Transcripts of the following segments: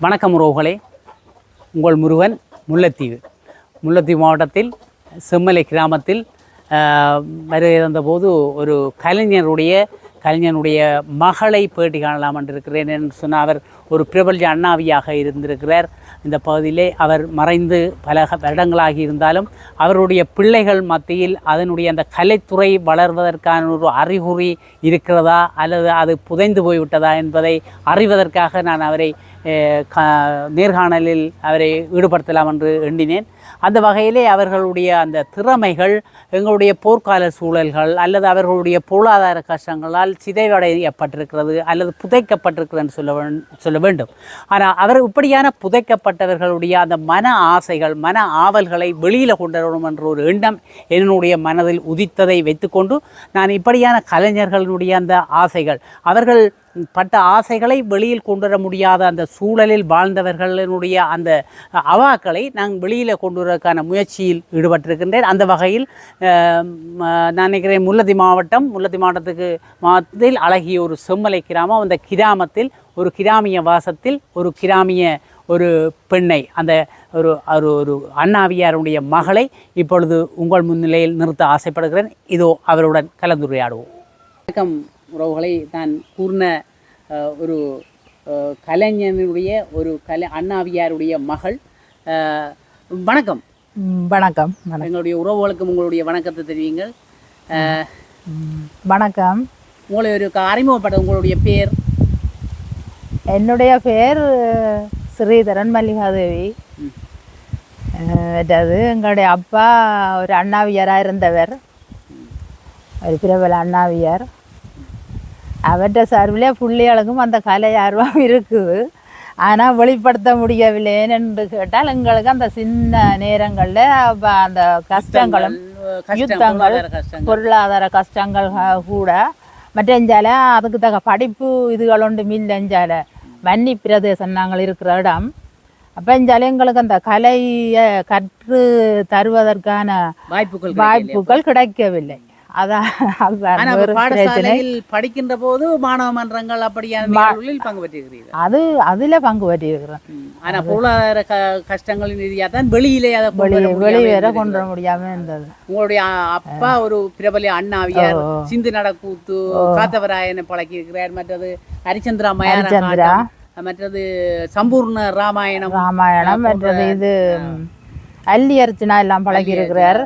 வணக்கம் உறவுகளே, உங்கள் முருகன். முல்லைத்தீவு மாவட்டத்தில் செம்மலை கிராமத்தில் வருகிறபோது ஒரு கலைஞனுடைய மகளை பேட்டி காணலாம் என்று இருக்கிறேன் என்று சொன்னால், அவர் ஒரு பிரபல்ய அண்ணாவியாக இருந்திருக்கிறார். இந்த பகுதியிலே அவர் மறைந்து பல வருடங்களாகி இருந்தாலும் அவருடைய பிள்ளைகள் மத்தியில் அதனுடைய அந்த கலைத்துறை வளர்வதற்கான ஒரு அறிகுறி இருக்கிறதா அல்லது அது புதைந்து போய்விட்டதா என்பதை அறிவதற்காக நான் அவரை நேர்காணலில் அவரை ஈடுபடுத்தலாம் என்று எண்ணினேன். அந்த வகையிலே அவர்களுடைய அந்த திறமைகள் எங்களுடைய போர்க்கால சூழல்கள் அல்லது அவர்களுடைய பொருளாதார கஷ்டங்களால் சிதைவடையப்பட்டிருக்கிறது அல்லது புதைக்கப்பட்டிருக்கிறது சொல்ல வேண்டும். ஆனால் அவர் இப்படியான புதைக்கப்பட்டவர்களுடைய அந்த மன ஆசைகள், மன ஆவல்களை வெளியில் கொண்டு வரணும் என்ற ஒரு எண்ணம் என்னுடைய மனதில் உதித்ததை வைத்துக்கொண்டு நான் இப்படியான கலைஞர்களுடைய அந்த ஆசைகள், அவர்கள் பட்ட ஆசைகளை வெளியில் கொண்டு வர முடியாத அந்த சூழலில் வாழ்ந்தவர்களுடைய அந்த அவாக்களை நான் வெளியில் கொண்டு வரக்கான முயற்சியில் ஈடுபட்டிருக்கின்றேன். அந்த வகையில் நான் நினைக்கிறேன் முல்லைத்தீவு மாவட்டத்தில் அழகிய ஒரு செம்மலை கிராமம். அந்த கிராமத்தில் ஒரு கிராமிய வாசத்தில் ஒரு பெண்ணை, அந்த ஒரு அண்ணாவியாருடைய மகளை இப்பொழுது உங்கள் முன்னிலையில் நிறுத்த ஆசைப்படுகிறேன். இதோ அவருடன் கலந்துரையாடுவோம். வணக்கம் உறவுகளை. நான் கூர்ன ஒரு கலைஞனுடைய அண்ணாவியாருடைய மகள். வணக்கம். வணக்கம். எங்களுடைய உறவுகளுக்கும் உங்களுடைய வணக்கத்தை தெரிவிங்கள். வணக்கம். உங்களுடைய அறிமுகப்பட்ட உங்களுடைய பேர்? என்னுடைய பேர் ஸ்ரீதரன் மல்லிகாதேவி. அது எங்களுடைய அப்பா ஒரு அண்ணாவியாராக இருந்தவர், ஒரு பிரபல அண்ணாவியார். அவற்றை சார்பிலே பிள்ளைகளுக்கும் அந்த கலை ஆர்வம் இருக்குது. ஆனால் வெளிப்படுத்த முடியவில்லைன்னு என்று கேட்டால் எங்களுக்கு அந்த சின்ன நேரங்களில் அந்த கஷ்டங்களும் யுத்தங்கள், பொருளாதார கஷ்டங்கள் கூட மற்றஞ்சால அதுக்கு தக்க படிப்பு இதுகள் ஒன்று மில்லஞ்சால வன்னி பிரதேசம் நாங்கள் இருக்கிற இடம். அப்போ இஞ்சால எங்களுக்கு அந்த கலையை கற்று தருவதற்கான வாய்ப்புகள் கிடைக்கவில்லை. படிக்கின்ற போது மாணவ மன்றங்கள் அப்படியான பங்கு பெற்றிருக்கிறீர்கள். அதுல பங்கு பெற்றிருக்கிறேன். ஆனா பொருளாதார கஷ்டங்களின் ரீதியாக தான் வெளியிலே வெளியே கொண்டு வர முடியாம இருந்தது. உங்களுடைய அப்பா ஒரு பிரபல அண்ணாவியார், சிந்து நடக்கூத்து, காத்தவராயனை பழக்கி இருக்கிறார். மற்றது ஹரிச்சந்திரா மயாரா, மற்றது சம்பூர்ண ராமாயணம், மற்றது இது அல்லி அர்ச்சனா எல்லாம் பழகி இருக்கிறார்.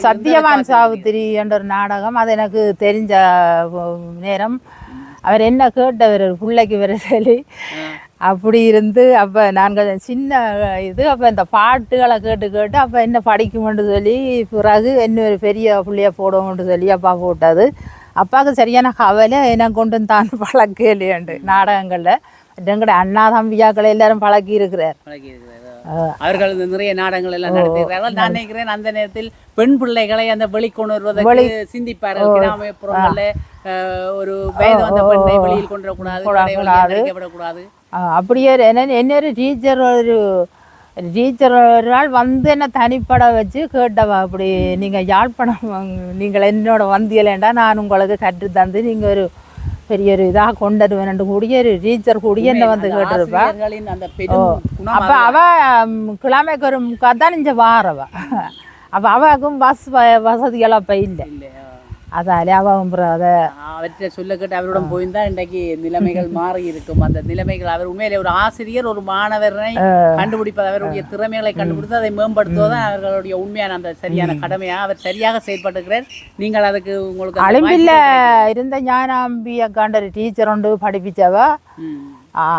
சத்தியவான் சாவித்திரி என்ற ஒரு நாடகம், அது எனக்கு தெரிஞ்ச நேரம் அவர் என்ன கேட்டவர் பிள்ளைக்கு வர சொல்லி அப்படி இருந்து, அப்போ நாங்கள் சின்ன அப்போ இந்த பாட்டுகளை கேட்டு அப்போ என்ன படிக்குமென்று சொல்லி பிறகு இன்னொரு பெரிய பிள்ளைய போடுவோம்னு சொல்லி அப்பா போட்டது. அப்பாவுக்கு சரியான கவலை என்ன கொண்டு தான் பழக்கலையாண்டு நாடகங்களில் எங்கட அண்ணா தம்பியாக்களை எல்லாரும் பழக்கி இருக்கிறார். அவர்கள் நிறைய நாடகங்கள் எல்லாம் நடத்துகிறார்கள். நான் நினைக்கிறேன் அந்த நேரத்தில் பெண் பிள்ளைகளை அந்த வெளிக்கொணர்வதற்கு சிந்திப்பார்கள். கிராமப்புறங்கள்ல ஒரு வயது வந்த பெண்ணை வெளியில் கொண்டு வரக்கூடாது. அப்படியே என்னொரு டீச்சர் ஒரு நாள் வந்து என்ன தனிப்பட வச்சு கேட்டவா, அப்படி நீங்கள் யாழ்ப்பாணம் நீங்கள் என்னோட வந்தியலேண்டா நான் உங்களுக்கு கற்று தந்து நீங்கள் ஒரு பெரிய ஒரு இதாக கொண்டுடுவேன் கூடிய ஒரு டீச்சர் கூடிய என்ன வந்து கேட்டுருப்பா. அப்போ அவள் கிழமைக்கு ஒரு முக்காதான் இங்கே வாரவ. அப்போ அவளுக்கும் பஸ் வசதிகள் அப்போ இல்லை. அதாலே அவற்றை சொல்ல கேட்டு அவருடன் போயிருந்தா இன்றைக்கு நிலைமைகள் மாறி இருக்கும். அந்த நிலைமைகள் அவர் உண்மையிலே ஒரு ஆசிரியர் ஒரு மாணவரை கண்டுபிடிப்பது, அவருடைய திறமைகளை கண்டுபிடித்து அதை மேம்படுத்துவதுதான் அவர்களுடைய உண்மையான அந்த சரியான கடமையாக அவர் சரியாக செயல்பட்டுக்கிறார். நீங்கள் அதுக்கு உங்களுக்கு அலிம்பில்ல இருந்த ஞானாம்பி அக்காண்ட ஒரு டீச்சர் ஒன்று படிப்பிச்சவ.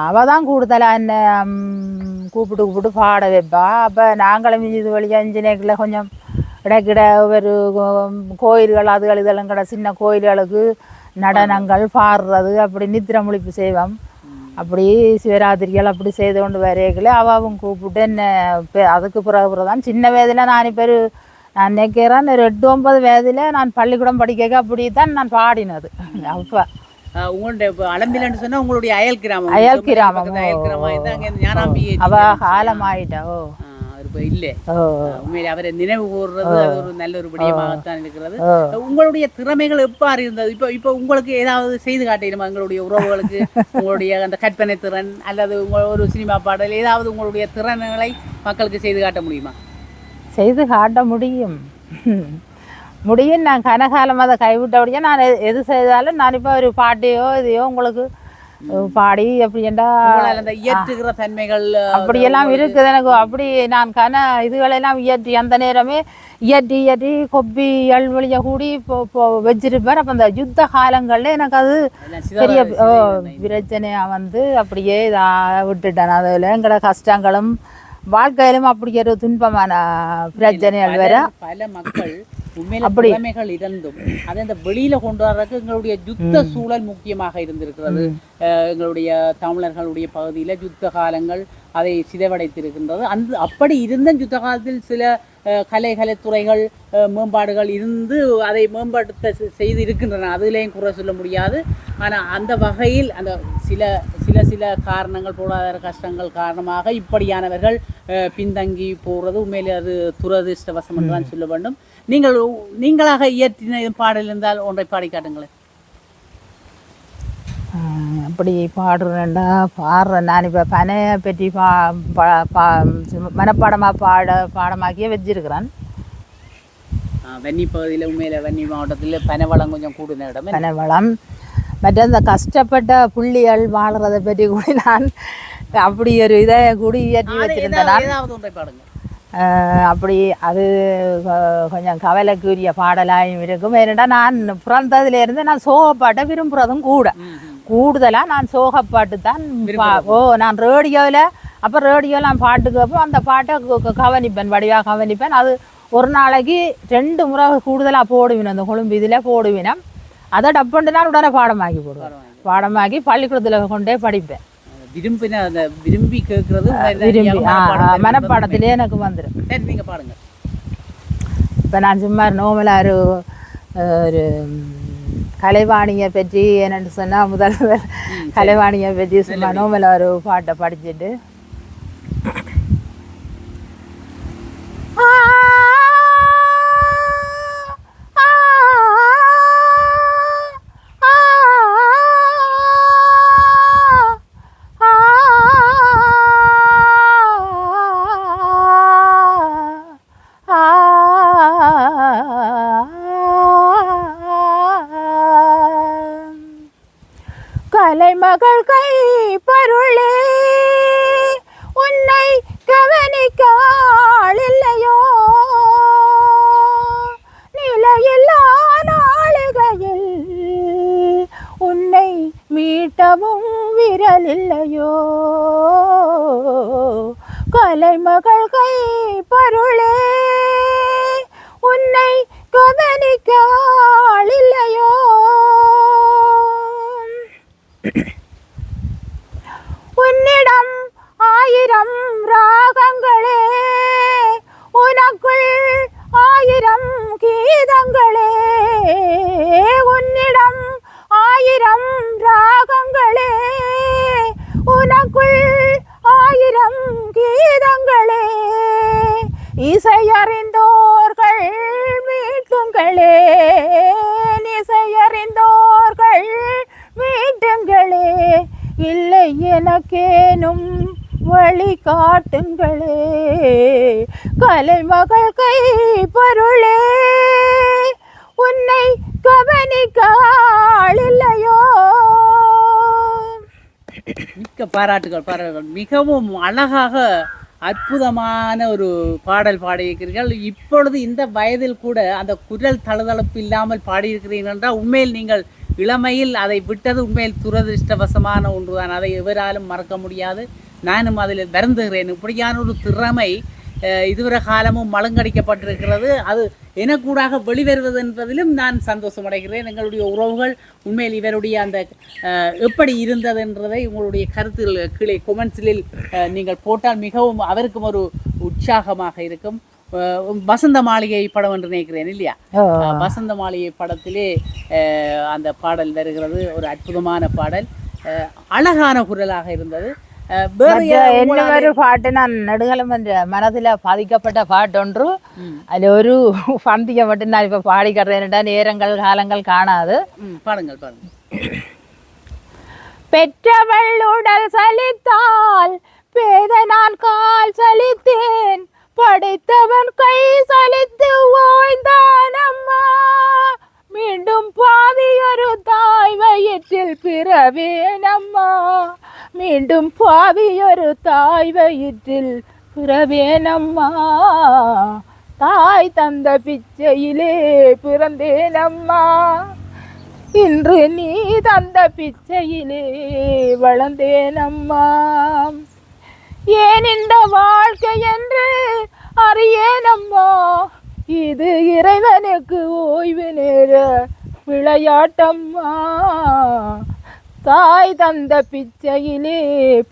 அவள் தான் கூடுதலாக என்ன கூப்பிட்டு பாட வைப்பா. அப்போ நாங்களும் இது வழியாக இன்ஜினியரில் கொஞ்சம் இடக்கிட ஒரு கோயில்கள் அதுகள் இதெல்லாம் கிட சின்ன கோயில்களுக்கு நடனங்கள் பாடுறது அப்படி நித்திர முழிப்பு செய்வோம். அப்படி சிவராத்திரிகள் அப்படி செய்து கொண்டு வரையில அவாவும் கூப்பிட்டு என்ன அதுக்கு பிறகுதான் சின்ன வயதில் நான் இப்போ நான் நினைக்கிறேன் ஒரு 8-9 வயதில் நான் பள்ளிக்கூடம் படிக்க அப்படி தான் நான் பாடினது. அப்போ உங்களுடைய அலம்பிலன்னு சொன்னா உங்களுடைய அயல் கிராமம் அவ காலம் ஆயிட்டா. ஒரு இப்போ இல்லை. உண்மையிலே அவரை நினைவு கூறுறது அது ஒரு நல்ல ஒரு விடயமாகத்தான் இருக்கிறது. உங்களுடைய திறமைகள் எவ்வாறு இருந்தது? இப்போ உங்களுக்கு ஏதாவது செய்து காட்டிடுமா எங்களுடைய உறவுகளுக்கு உங்களுடைய அந்த கற்பனை திறன் அல்லது ஒரு சினிமா பாடல் ஏதாவது உங்களுடைய திறன்களை மக்களுக்கு செய்து காட்ட முடியுமா? செய்து காட்ட முடியும். நான் கனகாலம் அதை கைவிட்டபடியே நான் எது செய்தாலும் நான் இப்போ ஒரு பாட்டையோ இதையோ உங்களுக்கு பாடி அப்படின்டா இயற்றுகிற தன்மைகள் அப்படியெல்லாம் இருக்குது எனக்கு. அப்படி நான் இதுகளெல்லாம் இயற்றி அந்த நேரமே இயற்றி கொப்பி எல்வழியை கூடி இப்போ வச்சிருப்பேன். அப்போ அந்த யுத்த காலங்களில் எனக்கு அது பெரிய பிரச்சனையாக வந்து அப்படியே இதாக விட்டுட்டேன். அதில் எங்களோட கஷ்டங்களும் வாழ்க்கையிலும் அப்படி ஒரு துன்பமான பிரச்சனைகள் வேற. பல மக்கள் உண்மையில திறமைகள் இருந்தும் அதை இந்த வெளியில கொண்டு வர்றதுக்கு எங்களுடைய யுத்த சூழல் முக்கியமாக இருந்திருக்கிறது. எங்களுடைய தமிழர்களுடைய பகுதியில யுத்த காலங்கள் அதை சிதைவடைத்திருக்கின்றது. அப்படி இருந்த யுத்த காலத்தில் சில கலைத்துறைகள் மேம்பாடுகள் இருந்து அதை மேம்படுத்த செய்து இருக்கின்றன. அதுலேயும் குறை சொல்ல முடியாது. ஆனால் அந்த வகையில் அந்த சில காரணங்கள் பொருளாதார கஷ்டங்கள் காரணமாக இப்படியானவர்கள் பின்தங்கி போகிறது உண்மையிலே அது துரதிருஷ்டவசம் என்றுதான் சொல்ல வேண்டும். நீங்களாக இயற்றின பாடல் இருந்தால் ஒன்றை பாடி காட்டுங்களேன். அப்படி பாடுறேன்டா பாடுறேன். நான் இப்போ பனையை பற்றி மனப்பாடமாக பாடமாக்கியே வச்சிருக்கிறேன். வன்னி பகுதியில் உண்மையில் வன்னி மாவட்டத்தில் பனைவளம் கொஞ்சம் கூடுன இடம். பனைவளம் மற்ற அந்த கஷ்டப்பட்ட புள்ளிகள் வாழ்கிறத பற்றி கூட நான் அப்படி ஒரு இதை கூடி இயற்றி வச்சிருந்தேன். பாடுங்க. அப்படி அது கொஞ்சம் கவலைக்குரிய பாடலாயும் இருக்கும். ஏன்னா நான் பிறந்ததுலேருந்து நான் சோகப்பாட்டை விரும்புகிறதும் கூடுதலாக நான் சோகப்பாட்டு தான். நான் ரேடியோவில் நான் பாட்டு கேட்போம். அந்த பாட்டை வடிவாக கவனிப்பேன். அது ஒரு நாளைக்கு 2 முறை கூடுதலாக போடுவேன். அந்த கொழும்பு இதில் போடுவேன். அதை டப்புண்டு நான் உடனே பாடமாக்கி போடுவேன். பாடமாக்கி பள்ளிக்கூடத்தில் கொண்டே படிப்பேன். விரும்பி கேட்கறது மனப்பாடத்திலே எனக்கு வந்துடும். நீங்க பாடுங்க. இப்போ நான் சும்மா நோமலாக ஒரு கலைவாணியை பற்றி என்னென்னு சொன்னால் முதல்வர் கலைவாணியை பற்றி சும்மா நோமலாக ஒரு பாட்டை படிச்சுட்டு கலைமகள் கை பருளே உன்னை கவனிக்காள் இல்லையோ, நிலையில்லா நாளிகையில் உன்னை மீட்டவும் விரல் இல்லையோ. கலைமகள் கை பருளே உன்னை கவனிக்காள் இல்லையோ. உன்னிடம் 1000 ராகங்களே, உனக்குள் 1000 கீதங்களே. உன்னிடம் 1000 ராகங்களே, உனக்குள் 1000 கீதங்களே. இசையறிந்தோர்கள் மீட்டுங்களே, இசையறிந்தோர்கள் மீட்டுங்களே. இல்லை எனக்கேனும் வழி காட்டுங்களே. கலைமகள் கை பருளே உன்னை கவனிக்காள் இல்லையோ. மிக்க பாராட்டுகள். மிகவும் அழகாக அற்புதமான ஒரு பாடல் பாடியிருக்கிறீர்கள். இப்பொழுது இந்த வயதில் கூட அந்த குரல் தளதளப்பு இல்லாமல் பாடியிருக்கிறீர்கள் என்றால் உண்மையில் நீங்கள் இளமையில் அதை விட்டது உண்மையில் துரதிருஷ்டவசமான ஒன்றுதான். அதை எவராலும் மறக்க முடியாது. நானும் அதில் வருந்துகிறேன். இப்படியான ஒரு திறமை இதுவரை காலமும் மழுங்கடிக்கப்பட்டிருக்கிறது. அது எனக்கூடாக வெளிவருவது என்பதிலும் நான் சந்தோஷம் அடைகிறேன். எங்களுடைய உறவுகள் உண்மையில் இவருடைய அந்த எப்படி இருந்தது என்றதை உங்களுடைய கருத்துகள் கீழே கொமெண்ட்ஸில் நீங்கள் போட்டால் மிகவும் அவருக்கும் ஒரு உற்சாகமாக இருக்கும். வசந்த மாளிகை படம் என்று நினைக்கிறேன் இல்லையா? வசந்த மாளிகை படத்திலே அந்த பாடல் வருகிறது. ஒரு அற்புதமான பாடல், அழகான குரலாக இருந்தது. வேறு என்ன ஒரு பாட்டு நான் நெடுகாலம் மனதில் பாதிக்கப்பட்ட பாட்டு ஒன்று அதில் ஒரு பந்தியை மட்டும் நான் இப்போ பாடிக்கிறேன்டா நேரங்கள் காலங்கள் காணாது. பாடுங்கள் பாருங்கள். பெற்றவள் உடல் சலித்தால் பேத நான் கால் சலித்தேன், படைத்தவன் கை சலித்து ஓய்ந்தான் அம்மா, மீண்டும் பாவி ஒரு தாய் வயிற்றில் பிறவேன் அம்மா, மீண்டும் பாவி ஒரு தாய் வயிற்றில் பிறவேன் அம்மா, தாய் தந்த பிச்சையிலே பிறந்தேன் அம்மா, இன்று நீ தந்த பிச்சையிலே வளர்ந்தேன் அம்மா, ஏன் இந்த வாழ்க்கை என்று அறியேன் அம்மா, இது இறைவனுக்கு ஓய்வு நேர விளையாட்டம்மா, தாய் தந்த பிச்சையிலே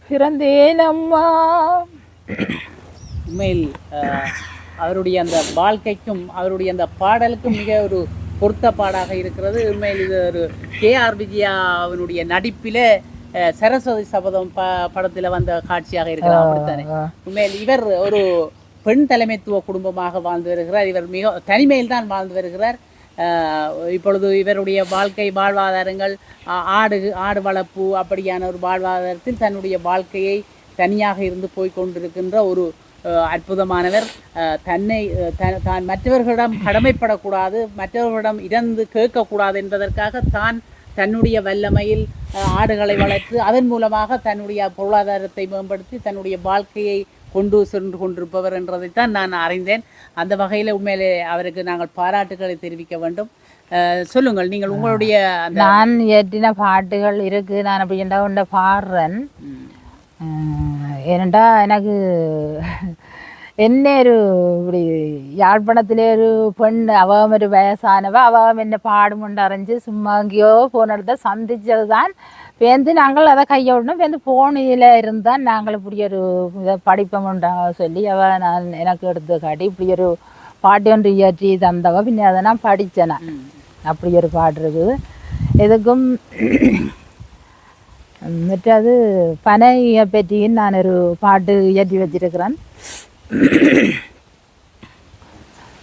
பிறந்தேன் அம்மா. உண்மையில் அவருடைய அந்த வாழ்க்கைக்கும் அவருடைய அந்த பாடலுக்கும் மிக ஒரு பொருத்த பாடாக இருக்கிறது. உண்மையில் இது ஒரு கேஆர் விஜயா அவனுடைய நடிப்பில் சரஸ்வதி சபதம் படத்தில் வந்த காட்சியாக இருக்கிறார். அப்படித்தானே? உண்மையில் இவர் ஒரு பெண் தலைமைத்துவ குடும்பமாக வாழ்ந்து வருகிறார். இவர் மிக தனிமையில் தான் வாழ்ந்து வருகிறார். இப்பொழுது இவருடைய வாழ்வாதாரங்கள் ஆடு வளர்ப்பு அப்படியான ஒரு வாழ்வாதாரத்தில் தன்னுடைய வாழ்க்கையை தனியாக இருந்து போய் கொண்டிருக்கின்ற ஒரு அற்புதமானவர். தான் மற்றவர்களிடம் கடமைப்படக்கூடாது, மற்றவர்களிடம் இறந்து கேட்கக்கூடாது என்பதற்காக தன்னுடைய வல்லமையில் ஆடுகளை வளர்த்து அதன் மூலமாக தன்னுடைய பொருளாதாரத்தை மேம்படுத்தி தன்னுடைய வாழ்க்கையை கொண்டு சென்று கொண்டிருப்பவர் என்றதைத்தான் நான் அறிந்தேன். அந்த வகையில் உண்மையிலே அவருக்கு நாங்கள் பாராட்டுகளை தெரிவிக்க வேண்டும். சொல்லுங்கள், நீங்கள் உங்களுடைய நான் ஏற்றின பாட்டுகள் இருக்கு, நான் அப்படி என்ன ஒன்றை பாடுறேன். ஏனண்டா எனக்கு என்ன ஒரு இப்படி யாழ்ப்பாணத்திலே ஒரு பெண் அவம் ஒரு வயசானவ அவம் என்ன பாடுமுண்டு அறிஞ்சு சும்மா எங்கேயோ போன இடத்த சந்திச்சது தான். பேருந்து நாங்கள் அதை கையோடணும் பேருந்து போனியில் இருந்தால் நாங்கள் இப்படி ஒரு இதை படிப்போம்ண்டா சொல்லி நான் எனக்கு எடுத்து காட்டி இப்படி ஒரு பாட்டு ஒன்று இயற்றி தந்தவ. பின்ன அதை நான் படித்தேன். அப்படி ஒரு பாட்டு இருக்குது. எதுக்கும் மற்றது பனையை பற்றியும் நான் ஒரு பாட்டு இயற்றி வச்சிருக்கிறேன்.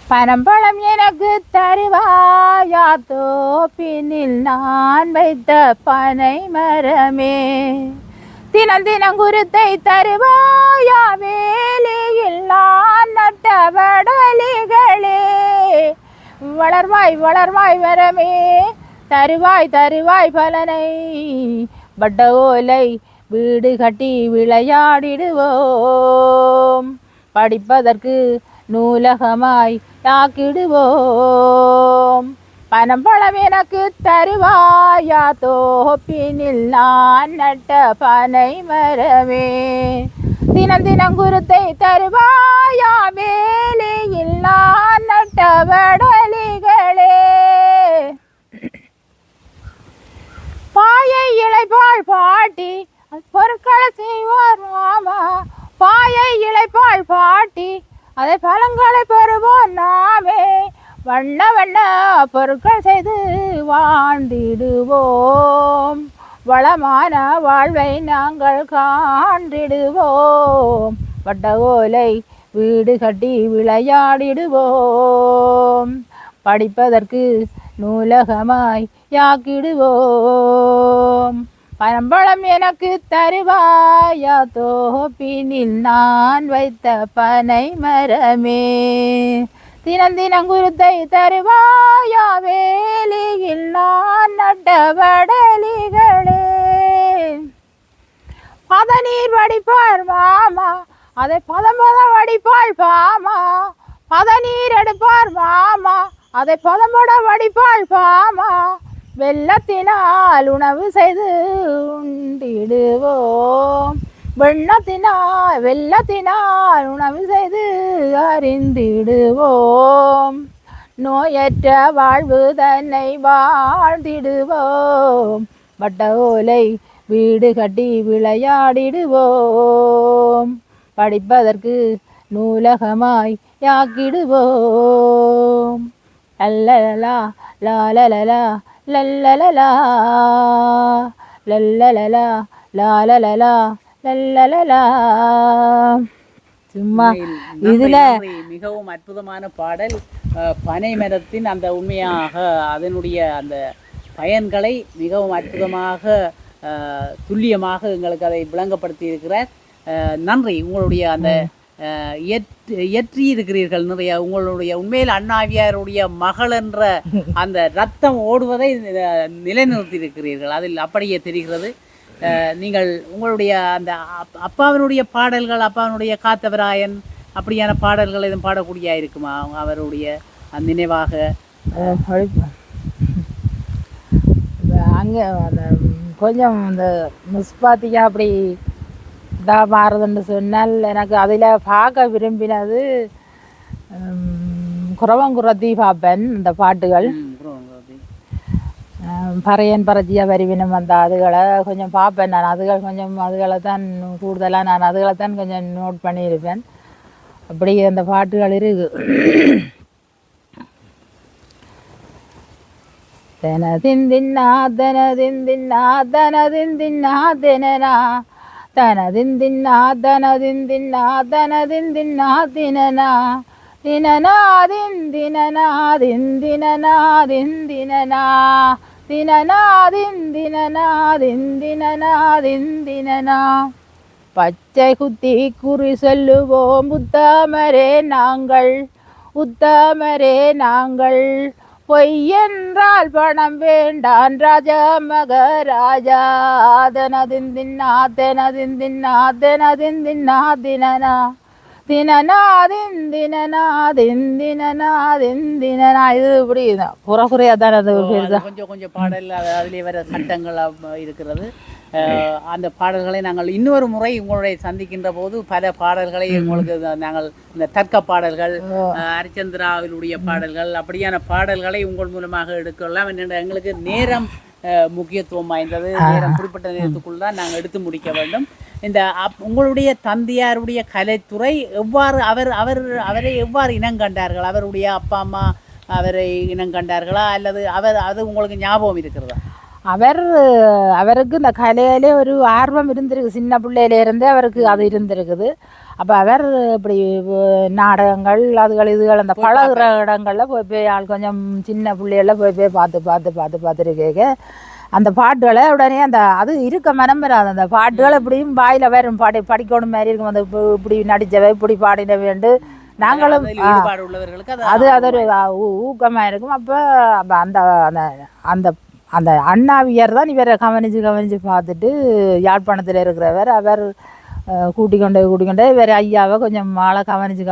பனம்பழம் எனக்கு தருவாயா தோப்பினில் நான் வைத்த பனை மரமே, தினம் தினம் குருத்தை தருவாயா வேலையில் நான் நட்ட வடலிகளே, வளர்வாய் வளர்வாய் வரமே தருவாய் தருவாய் பலனை, வட்ட ஓலை வீடு கட்டி விளையாடிடுவோம், படிப்பதற்கு நூலகமாய் ஆக்கிடுவோம், பனம்பழம் எனக்கு தருவாயா தோப்பினில் நான் நட்ட பனை மரமே, தினம் தினம் குருத்தை தருவாயா வேலையில் நான் நட்ட வடலிகளே, பாயை இளைப்பாள் பாட்டி பொருட்களை செய்வார் மாமா, பாயை இளைப்பாள் பாட்டி அதை பழங்களை பெறுவோம் நாமே, வண்ண வண்ண பொருட்கள் செய்து வாழ்ந்திடுவோம், வளமான வாழ்வை நாங்கள் காண்டிடுவோம், வட்ட ஓலை வீடு கட்டி விளையாடிடுவோம், படிப்பதற்கு நூலகமாய் யாக்கிடுவோம், பனம்பழம் எனக்கு தருவாயா தோப்பினில் நான் வைத்த பனை மரமே, தினம் தினம் குருத்தை தருவாயா வேலையில் நான் நட்ட வடலிகளே, பதநீர் வடிப்பார் மாமா அதை பதம் வடிப்பாள் பாமா, பதநீர் எடுப்பார் மாமா அதை பதம்பட வடிப்பாள் பாமா, வெள்ளத்தினால் உணவு செய்து உண்டிடுவோம், வெள்ளத்தினால் உணவு செய்து அறிந்திடுவோம், நோயற்ற வாழ்வு தன்னை வாழ்ந்திடுவோம், வட்ட ஓலை வீடு கட்டி விளையாடிடுவோம், படிப்பதற்கு நூலகமாய் யாக்கிடுவோம், லல்லலலா லாலலலா லல்லலலா லல்லலலா லாலலலா லல்லலலா. சும்மா இதுல மிகவும் அற்புதமான பாடல். பனை மரத்தின் அந்த உண்மையாக அதனுடைய அந்த பயன்களை மிகவும் அற்புதமாக துல்லியமாக எங்களுக்கு அதை விளங்கப்படுத்தி இருக்கிறார். நன்றி. உங்களுடைய அந்த இயற்றி இருக்கிறீர்கள் நிறைய. உங்களுடைய உண்மையில் அண்ணாவியாருடைய மகள் என்ற அந்த ரத்தம் ஓடுவதை நிலைநிறுத்தி இருக்கிறீர்கள். அதில் அப்படியே தெரிகிறது. நீங்கள் உங்களுடைய அந்த அப்பாவினுடைய பாடல்கள், அப்பாவினுடைய காத்தவராயன் அப்படியான பாடல்கள் எதுவும் பாடக்கூடிய இருக்குமா அவருடைய அந்த நினைவாக? அங்கே அந்த கொஞ்சம் இந்த முஸ்பாத்தியா அப்படி இதாக மாறுதுன்னு சொன்னால் எனக்கு அதில் பார்க்க விரும்பினது குறவங்குறத்தி பார்ப்பேன். இந்த பாட்டுகள் பறையன் பறச்சியா வரிவினம் அந்த அதுகளை கொஞ்சம் பார்ப்பேன் நான். அதுகளை தான் கூடுதலாக நான் அதுகளை தான் கொஞ்சம் நோட் பண்ணியிருப்பேன். அப்படி அந்த பாட்டுகள் இருக்கு. தனதிந்தின்னா தனதிந்தின்னா தனதிந்தின்னா தினனா தனதிந்தின்னா தனதிந்தின்னா தனதிந்தின்னா தினனா தினனா திந்தினனா திந்தினனா திந்தினனா தினனா திந்தினனா திந்தினனா திந்தினனா. பச்சை குத்தி குறி சொல்லுவோம் உத்தமரே நாங்கள், உத்தமரே நாங்கள். பொய்யென்றால் பணம் வேண்டான் ராஜா மகராஜா. தனதிந்தின்னா தனதிந்தின்னா தனதிந்தின்னா தினனா தினனா திந்தினனா திந்தினனா திந்தினனா. இது இப்படி குறையா தான் அது கொஞ்சம் கொஞ்சம் பாடல் அதிலே வர சட்டங்கள் இருக்கிறது. அந்த பாடல்களை நாங்கள் இன்னொரு முறை உங்களுடைய சந்திக்கின்ற போது பல பாடல்களை உங்களுக்கு நாங்கள் இந்த தர்க்க பாடல்கள், ஹரிச்சந்திராவினுடைய பாடல்கள் அப்படியான பாடல்களை உங்கள் மூலமாக எடுக்கலாம். என்னென்ன எங்களுக்கு நேரம் முக்கியத்துவம் வாய்ந்தது. நேரம் குறிப்பிட்ட நேரத்துக்குள் தான் நாங்கள் எடுத்து முடிக்க வேண்டும். இந்த உங்களுடைய தந்தையாருடைய கலைத்துறை எவ்வாறு அவரை எவ்வாறு இனங்கண்டார்கள்? அவருடைய அப்பா அம்மா அவரை இனங்கண்டார்களா அல்லது அது உங்களுக்கு ஞாபகம் இருக்கிறதா? அவருக்கு இந்த கலையிலே ஒரு ஆர்வம் இருந்திருக்கு. சின்ன பிள்ளையிலேருந்தே அவருக்கு அது இருந்திருக்குது. அப்போ அவர் இப்படி நாடகங்கள் இதுகள் அந்த பழகுற இடங்களில் போய் ஆள் கொஞ்சம் சின்ன பிள்ளைகளில் போய் பார்த்துருக்கேங்க. அந்த பாட்டுகளை உடனே அது இருக்க மனம் வராது. அந்த பாட்டுகள் இப்படியும் வாயில் வரும். படிக்கணும் மாதிரி இருக்கும். அந்த இப்படி நடித்தவை இப்படி பாடின வேண்டு நாங்களும் அது ஒரு ஊக்கமாக இருக்கும். அப்போ அந்த அந்த அந்த அண்ணாவியர் தான் இவரை கவனித்து பார்த்துட்டு யாழ்ப்பாணத்தில் இருக்கிறவர் அவர் கூட்டிக்கொண்டே இவர் ஐயாவை கொஞ்சம் ஆளை கவனித்து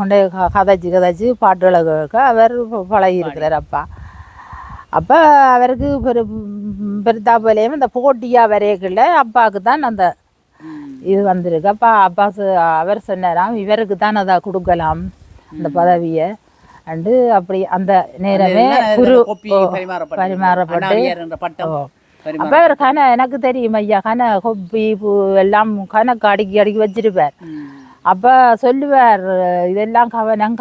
கொண்டே கதைச்சி பாட்டுகளை கேட்க அவர் பழகி இருக்கிறார் அப்பா. அப்போ அவருக்கு பெருத்தா போலேயும் இந்த போட்டியாக வரையக்குள்ள அப்பாவுக்கு தான் அந்த இது வந்திருக்கு. அப்பா அவர் சொன்னாராம் இவருக்கு தான் அதை கொடுக்கலாம் அந்த பதவியை அண்டு. அப்படி அந்த நேரமே குரு பரிமாறப்பட்டு அப்போ அவர் எனக்கு தெரியும் ஐயா கொப்பி பூ எல்லாம் அடுக்கி வச்சிருப்பார். அப்போ சொல்லுவார் இதெல்லாம்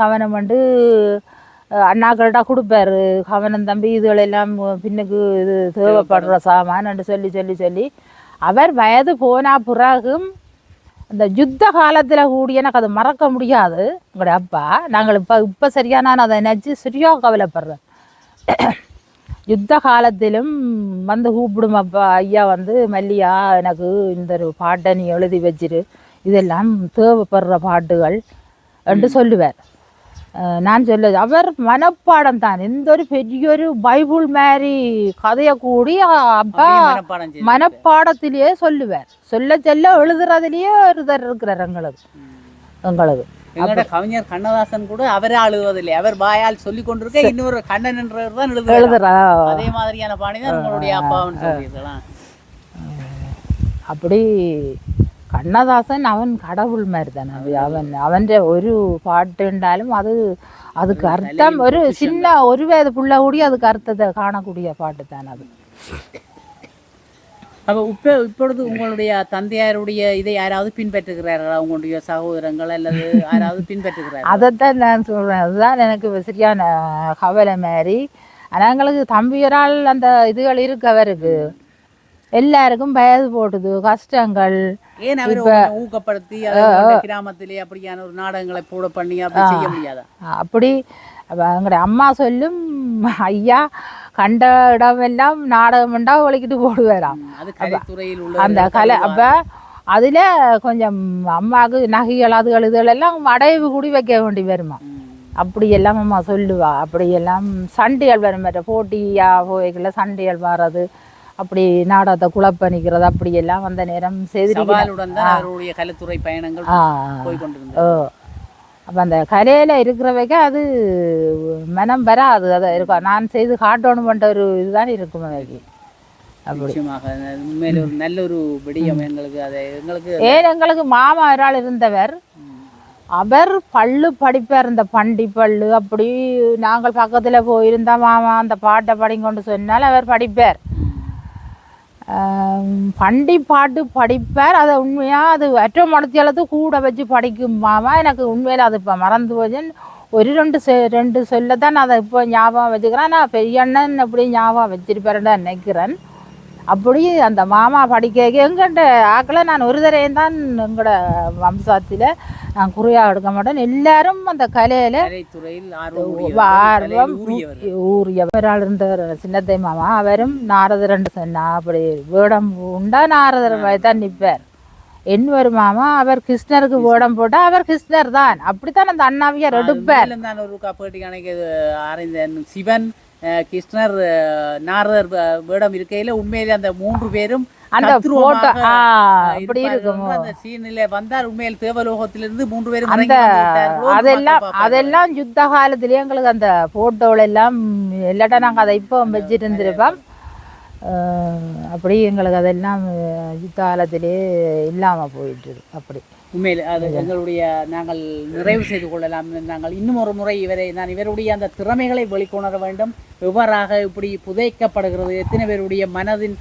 கவனம் வந்து அண்ணாக்கள்கிட்ட கொடுப்பார். கவனம் தம்பி இதுகளெல்லாம் பின்னுக்கு இது தேவைப்படுற சாமான் சொல்லி அவர் வயது போனா பிறகும் அந்த யுத்த காலத்தில் கூடி எனக்கு அதை மறக்க முடியாது. உங்களுடைய அப்பா நாங்கள் இப்போ சரியா நான் அதை நினச்சி சரியாக கவலைப்படுறேன். யுத்த காலத்திலும் வந்து கூப்பிடும் அப்பா ஐயா வந்து மல்லியா எனக்கு இந்த ஒரு பாட்டை நீ எழுதி வச்சிரு, இதெல்லாம் தேவைப்படுற பாட்டுகள் என்று சொல்லுவார். நான் அவர் மனப்பாடம் தான். எந்த ஒரு பெரிய ஒரு பைபிள் மாதிரி கதையை கூடி அப்பா மனப்பாடத்திலேயே சொல்லுவார். சொல்ல எழுதுறதுலேயே ஒருத்தர் இருக்கிறார் எங்களுக்கு. கவிஞர் கண்ணதாசன் கூட அவரே எழுதுவதில்லை. அவர் வாயால் சொல்லி கொண்டிருக்க இன்னொரு கண்ணன் என்றவர் தான் எழுதுறா. அதே மாதிரியான பாணி தான் உங்களுடைய அப்பான்னு சொல்லியிருக்கலாம். அப்படி கண்ணதாசன் அவன் கடவுள் மாதிரி தானே. அவன் ஒரு பாட்டுண்டாலும் அதுக்கு அர்த்தம் ஒரு சின்ன ஒரு வயது புள்ள கூடி அதுக்கு அர்த்தத்தை காணக்கூடிய பாட்டு தானே அது. அப்போ இப்பொழுது உங்களுடைய தந்தையாருடைய இதை யாராவது பின்பற்றுகிறார்களா? உங்களுடைய சகோதரங்கள் அல்லது யாராவது பின்பற்றுகிறார்கள்? அதைத்தான் நான் சொல்கிறேன். அதுதான் எனக்கு சரியான கவலை மாதிரி. ஆனால் எங்களுக்கு தம்பியரால் அந்த இதுகள் இருக்கு அவருக்கு. எல்லாருக்கும் வயது போட்டுது கஷ்டங்கள். ஏன் அவர் ஊக்கப்படுத்தி அதை கிராமத்திலே அப்படியான ஒரு நாடகங்களை போட பண்ணி அப்படி செய்ய முடியாதா? அப்படி எங்களுடைய அம்மா சொல்லும், ஐயா கண்ட இடமெல்லாம் நாடகம் உண்டா ஒழிக்கிட்டு போடுவாராம். அந்த கலை அப்போ அதில் கொஞ்சம் அம்மாவுக்கு நகைகள் அதுகள் இதுகளெல்லாம் அடைவு கூடி வைக்க வேண்டி வருமா. அப்படியெல்லாம் அம்மா சொல்லுவா. அப்படியெல்லாம் சண்டைகள் வரும், போட்டியா போய்க்குள்ள சண்டைகள் வர்றது, அப்படி நாடகத்தை குழப்பணிக்கிறது, அப்படியெல்லாம் அந்த நேரம் கலைத்துறை பயணங்கள். அப்போ அந்த கலையில் இருக்கிறவைக்க அது மனம் வராது. அதை இருக்கும் நான் செய்து காட்டணும் பண்ணுற ஒரு இதுதான் இருக்கும் அவைக்கு. அப்படி நல்ல ஒரு விடியம் எங்களுக்கு. அதை எங்களுக்கு எங்களுக்கு மாமா ஒரு ஆள் இருந்தவர், அவர் பள்ளு படிப்பார், இந்த பண்டி பள்ளு. அப்படி நாங்கள் பக்கத்தில் போயிருந்தா மாமா அந்த பாட்டை படிங்கொண்டு சொன்னால் அவர் படிப்பார். பண்டி பாட்டு படிப்பார். அதை உண்மையாக அது அற்ற மடத்தியாலத்து கூட வச்சு படிக்கும் மாமா. எனக்கு உண்மையில் அது இப்போ மறந்து போச்சேன். ஒரு ரெண்டு சொல்ல தான் நான் அதை இப்போ ஞாபகம் வச்சுக்கிறேன். நான் பெரிய அண்ணன் அப்படி ஞாபகம் வச்சிருப்பேன்னு நினைக்கிறேன். அப்படி அந்த மாமா படிக்க எங்கிட்ட ஆக்களை நான் ஒரு தரையும் தான் எங்களோட வம்சாத்தில் நான் குறியாக எடுக்க மாட்டேன். எல்லாரும் அந்த கலையில் ஆர்வம் ஊறியவரால் இருந்த சின்னத்தை மாமா, அவரும் நாரதரண்டு சொன்னா. அப்படி வேடம் உண்டா நாரதர் தான் நிற்பார். ஒரு மாமா அவர் கிருஷ்ணருக்கு வேடம் போட்டால் அவர் கிருஷ்ணர் தான். அப்படித்தான் அந்த அண்ணாவியார் எடுப்பார். சிவன் கிருஷ்ணர் நாரதர் வேடம் இருக்கையில உண்மையில அந்த 3 பேரும் அந்த போட்டோ அப்படி இருக்கும். அந்த சீனிலே வந்தார். உண்மையில் தேவலோகத்திலிருந்து 3 பேரும் அதெல்லாம் யுத்த காலத்திலேயே எங்களுக்கு அந்த போட்டோவில் எல்லாம் இல்லாட்டா நாங்கள் அதை இப்போ வச்சுட்டு இருந்திருப்போம். அப்படி எங்களுக்கு அதெல்லாம் யுத்த காலத்திலே இல்லாமல் போயிட்டு. அப்படி உண்மையில் அது எங்களுடைய நாங்கள் நிறைவு செய்து கொள்ளலாம். நாங்கள் இன்னும் ஒரு முறை இவருடைய அந்த திறமைகளை வெளிக்கொணர வேண்டும். எவ்வாறாக இப்படி புதைக்கப்படுகிறது, எத்தனை பேருடைய மனதின்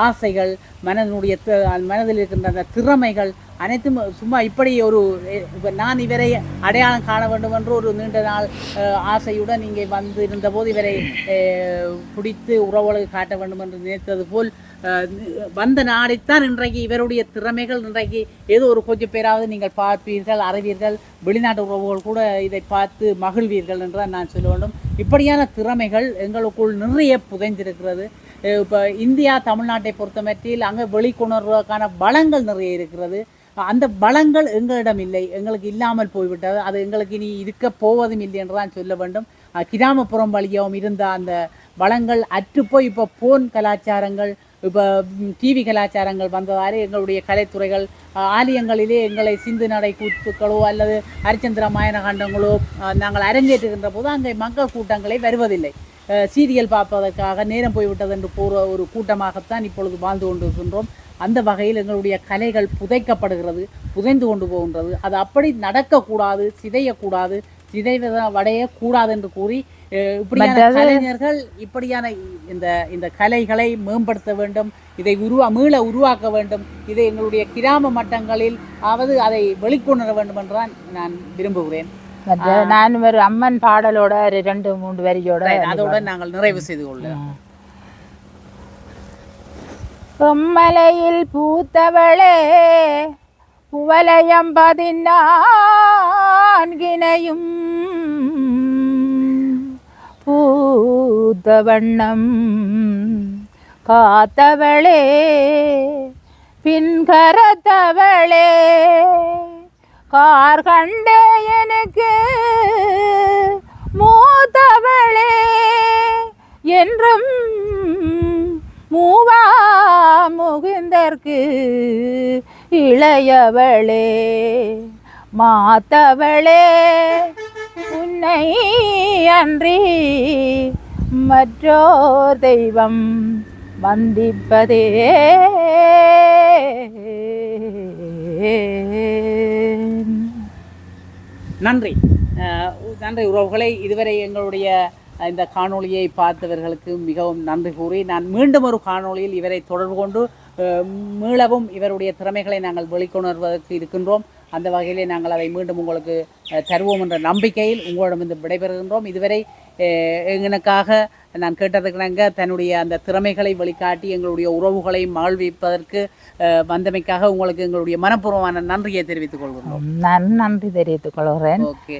ஆசைகள், மனதில் இருக்கின்ற அந்த திறமைகள் அனைத்தும் சும்மா இப்படி ஒரு நான் இவரை அடையாளம் காண வேண்டும் என்று ஒரு நீண்ட நாள் ஆசையுடன் இங்கே வந்து இருந்தபோது இவரை பிடித்து உறவுகளுக்கு காட்ட வேண்டும் என்று நினைத்தது போல் வந்த நாளைத்தான் இன்றைக்கு இவருடைய திறமைகள் இன்றைக்கு ஏதோ ஒரு கொஞ்சம் பேராவது நீங்கள் பார்ப்பீர்கள், அறிவீர்கள். வெளிநாட்டு உறவுகள் கூட இதை பார்த்து மகிழ்வீர்கள் என்று நான் சொல்ல வேண்டும். இப்படியான திறமைகள் எங்களுக்குள் நிறைய புதைந்திருக்கிறது. இப்போ இந்தியா தமிழ்நாட்டை பொறுத்தமட்டில் அங்கே வெளிக்கொணர்வதற்கான வளங்கள் நிறைய இருக்கிறது. அந்த வளங்கள் எங்களிடம் இல்லை, எங்களுக்கு இல்லாமல் போய்விட்டது. அது எங்களுக்கு இனி இருக்க போவதும் இல்லை என்று தான் சொல்ல வேண்டும். கிராமப்புறம் வழியாகவும் இருந்த அந்த வளங்கள் அற்றுப்போய் இப்போ போன் கலாச்சாரங்கள், இப்போ டிவி கலாச்சாரங்கள் வந்ததாலே எங்களுடைய கலைத்துறைகள் ஆலயங்களிலே எங்களை சிந்து நடை கூத்துக்களோ அல்லது ஹரிச்சந்திர மாயன காண்டங்களோ நாங்கள் அரங்கேற்றுகின்ற போது அங்கே மக்கள் கூட்டங்களை வருவதில்லை. சீரியல் பார்ப்பதற்காக நேரம் போய்விட்டது என்று போகிற ஒரு கூட்டமாகத்தான் இப்பொழுது வாழ்ந்து கொண்டிருக்கின்றோம். அந்த வகையில் எங்களுடைய கலைகள் புதைக்கப்படுகிறது, புதைந்து கொண்டு போகின்றது. அது அப்படி நடக்கக்கூடாது, சிதையக்கூடாது, சிதைவடையக்கூடாது என்று கூறி இப்படியான கலைஞர்கள் இப்படியான இந்த கலைகளை மேம்படுத்த வேண்டும், இதை மீள உருவாக்க வேண்டும். இதை எங்களுடைய கிராம மட்டங்களில் அதை வெளிக்கொணர வேண்டும் என்றுதான் நான் விரும்புகிறேன். நான் ஒரு அம்மன் பாடலோட 2-3 வரியோட அதோட நாங்கள் நிறைவு செய்து கொள்ளலாம். பொம்மலையில் பூத்தவளே புவலயம் 14 பூத்த வண்ணம் காத்தவளே பின்கரத்தவளே கார் கண்டே எனக்கு மூத்தவளே என்றும் மூவா முகிந்தற்கு இளையவளே மாத்தவளே உன்னை அன்றி மற்றோர் தெய்வம் வந்திப்பதே. நன்றி நன்றி உறவுகளை. இதுவரை எங்களுடைய இந்த காணொளியை பார்த்தவர்களுக்கு மிகவும் நன்றி கூறி நான் மீண்டும் ஒரு காணொளியில் இவரை தொடர்பு கொண்டு மீளவும் இவருடைய திறமைகளை நாங்கள் வெளிக்கொணர்வதற்கு இருக்கின்றோம். அந்த வகையிலே நாங்கள் அதை மீண்டும் உங்களுக்கு தருவோம் என்ற நம்பிக்கையில் உங்களிடம் இந்த விடைபெறுகின்றோம். இதுவரை எங்களுக்காக நான் கேட்டதுக்கு தன்னுடைய அந்த திறமைகளை வெளிக்காட்டி எங்களுடைய உறவுகளை மகிழ்விப்பதற்கு வந்தமைக்காக உங்களுக்கு எங்களுடைய மனப்பூர்வமான நன்றியை தெரிவித்துக் கொள்கிறோம். நான் நன்றி தெரிவித்துக் கொள்கிறேன். ஓகே.